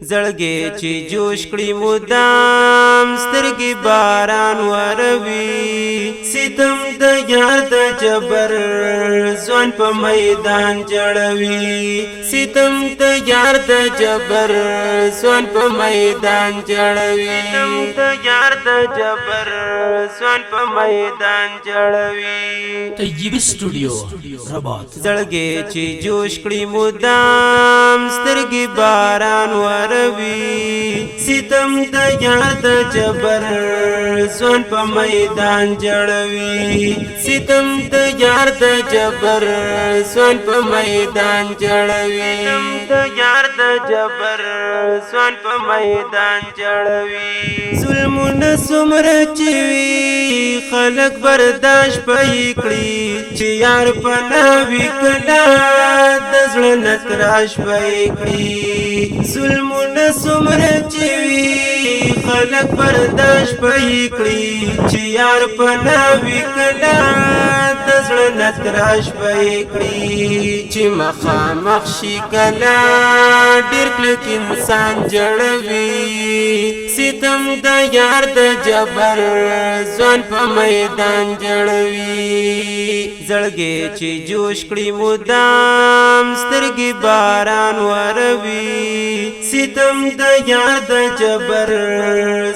زړګي چې جوش کړي مدام سترګې باران وروي ستم د یار د جبر ځوان په میدان جړوي ستم د یار د جبر ځوان په میدان جړوي ستم د یار د جبر ځوان په میدان جړوي طیب سټوډیو رباط زړګي چې جوش کړي مدام سترګې باران وروي ستم د یار د جبر ځوان په میدان جړوي ستم د یار د جبر ځوان په میدان جړوي ستم د یار د جبر ځوان په میدان جړوي ظلمونه څومره چې وي خلک برداشت پې کړي چې یار پناوي کړه د زړه نتراش پې کړي ظلمونه څومره چې وي خلک برداشت پې کړي چې یار پناوي کړه د زړه نتراش پې کړي چې مخامخ شي کله ډېر کلک انسان جړوي ستم د یار د جبر ځوان په میدان جړوي زړګي چې جوش کړي مدام سترګې باران وروي ستم د یار د جبر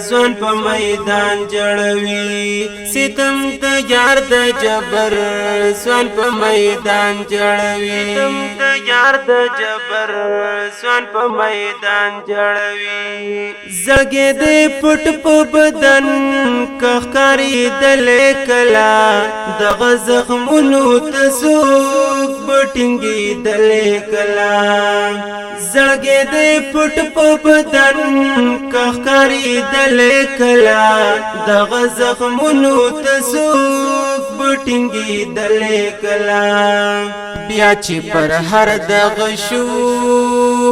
ځوان په میدان جړوي ستم د یار د جبر ځوان په میدان جړوي ستم د یار د جبر ځوان په میدان جړوي زړګي دې پټ په بدن کخکاری دل کلا دغه زخمونو ته څوک بټینګي دل کلا زړګي دې پټ په بدن کخکاری دل کلا دغه زخمونو ته څوک بټینګي دل کلا بیا چې پر هر دغه شو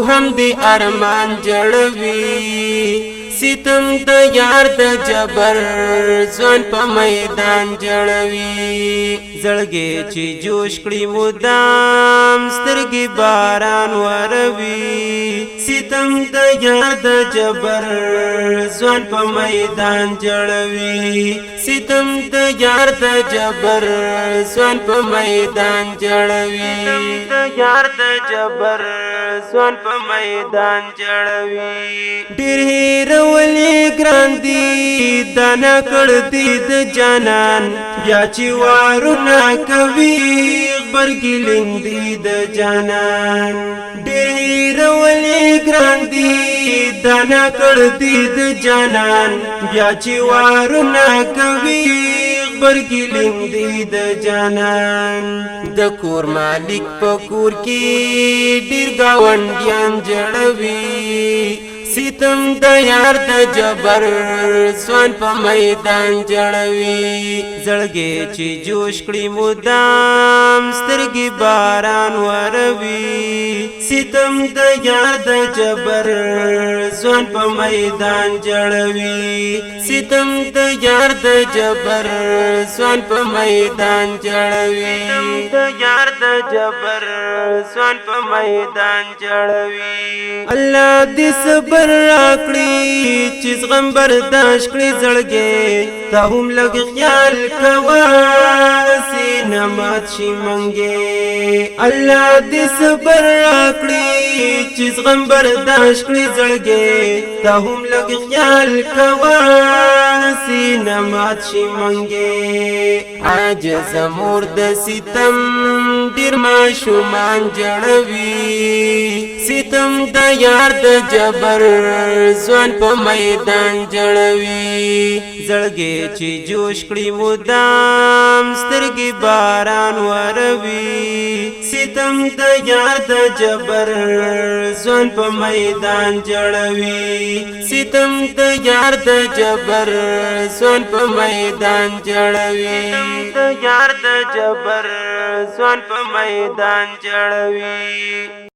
هم دې ارمان جړوي ستم د یار د جبر ځوان په میدان جړوي زړګي چې جوش کړي مدام سترګې باران وروي ستم د یار د جبر ځوان په میدان جړوي ستم د یار د جبر ځوان په میدان جړوي ستم د یار د جبر ځوان په میدان جړوي ډېر ولی ګران دي دانا کړ دي د جانان بیا چې وارونه کوي غبرګي لیندي د جانان ډېر ولی ګران دي دانا کړ دي د جانان بیا چې وارونه کوي غبرګي لیندي د جانان د کور مالک په کور کې ډېر گاونډیان جړوي ستم د یار د جبر ځوان په میدان جړوي زړګي چې جوش کړي مدام سترګې باران وروي ستم د یار د جبر ځوان په میدان جړوي ستم د یار د جبر ځوان په میدان جړوي ستم د یار د جبر ځوان په میدان جړوي الله دې صبر راکړي چې زغم برداشت کړي زړګي ته هم لږ خیال کوه سینه مات شي منګې الله دې صبر راکړي چې زغم برداشت کړي زړګي ته هم لږ خیال کوه سینه مات شي منګې عاجز مور د ستم ډېر ماشومان جړوي ستم د یار د جبر ځوان په میدان جړوي زړګي چې جوش کړي مدام سترګې باران وروي ستم د یار د جبر ځوان په میدان جړوي ستم د یار د جبر ځوان په میدان جړوي ستم د یار د جبر ځوان په میدان جړوي